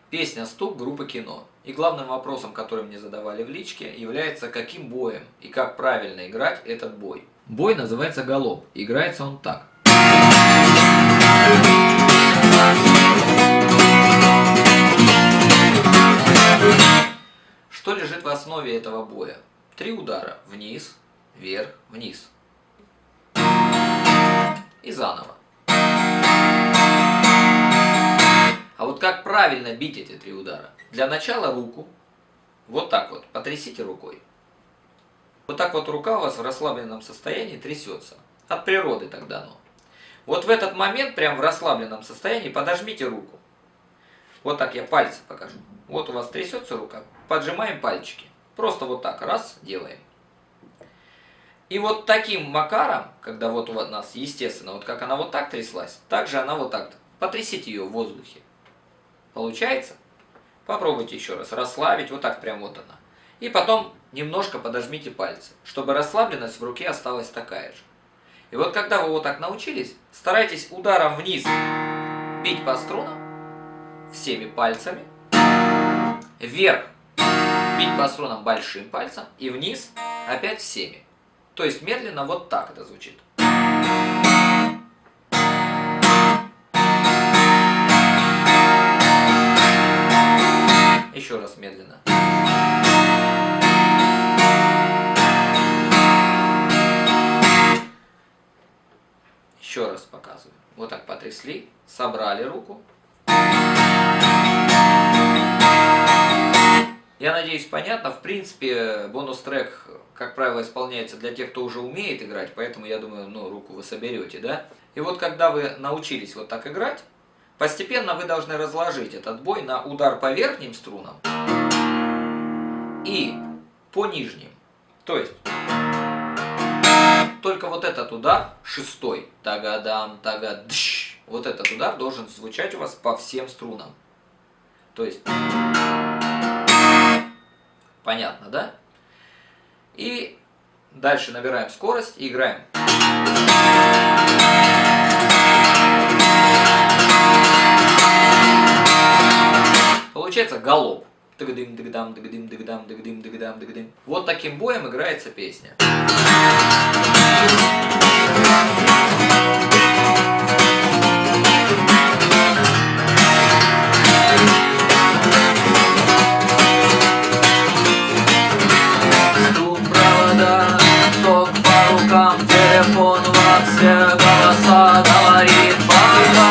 Песня «Стук» группы «Кино». И главным вопросом, который мне задавали в личке, является, каким боем и как правильно играть этот бой. Бой называется галоп. Играется он так. Что лежит в основе этого боя? 3 удара. Вниз, вверх, вниз. И заново. А вот как правильно бить эти 3 удара? Для начала руку. Вот так вот. Потрясите рукой. Вот так вот рука у вас в расслабленном состоянии трясется. От природы так дано. Вот в этот момент, прям в расслабленном состоянии, подожмите руку. Вот так я пальцы покажу. Вот у вас трясется рука. Поджимаем пальчики. Просто вот так. Раз, делаем. И вот таким макаром, когда вот у нас, естественно, вот как она вот так тряслась, так же она вот так. Потрясите ее в воздухе. Получается? Попробуйте еще раз расслабить. Вот так прям вот она. И потом немножко подожмите пальцы, чтобы расслабленность в руке осталась такая же. И вот когда вы вот так научились, старайтесь ударом вниз бить по струнам всеми пальцами, вверх бить по струнам большим пальцем и вниз опять всеми. То есть медленно вот так это звучит. Еще раз медленно. Еще раз показываю. Вот так потрясли, собрали руку. Я надеюсь, понятно. В принципе, бонус-трек, как правило, исполняется для тех, кто уже умеет играть, поэтому, я думаю, руку вы соберете, да? И вот когда вы научились вот так играть, постепенно вы должны разложить этот бой на удар по верхним струнам и по нижним. То есть, только вот этот удар, шестой, тагадам, тагадш, вот этот удар должен звучать у вас по всем струнам. То есть, понятно, да? И дальше набираем скорость и играем. Получается галоп. Вот таким боем играется песня. Стук провода, ток по рукам, телефон во все голоса говорит пока.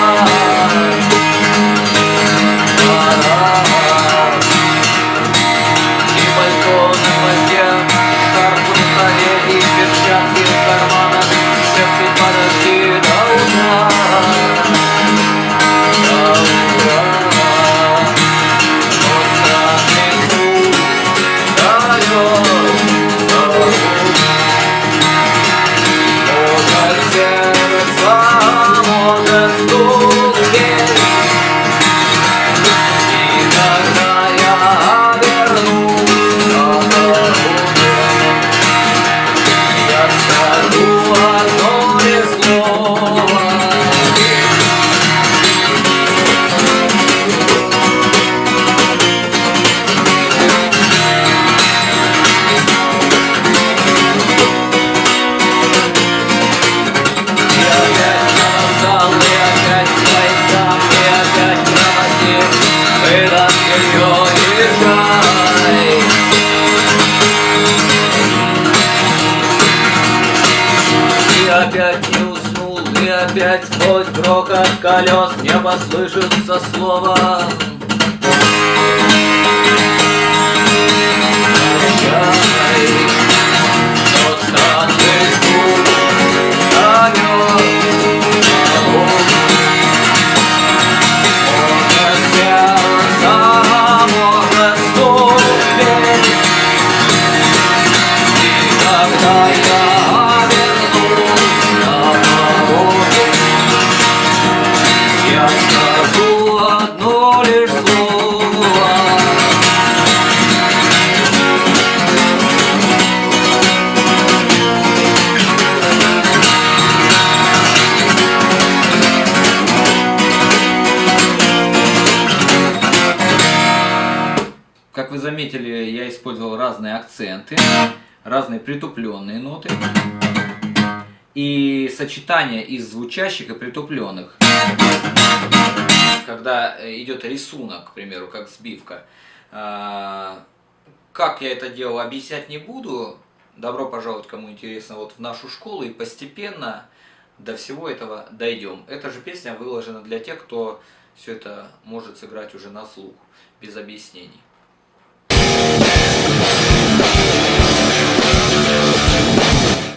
Опять не уснул, и опять сквозь грохот колес не послышится слова. Прощай, тот странный звук зовет. Может сердце, может ступить. И когда я я скажу одно лишь слово. вы заметили, я использовал разные акценты, разные притупленные ноты и сочетание из звучащих и притупленных. Когда идет рисунок, к примеру, как сбивка. Как я это делал, объяснять не буду. Добро пожаловать, кому интересно, вот в нашу школу, и постепенно до всего этого дойдем. Эта же песня выложена для тех, кто все это может сыграть уже на слух, без объяснений.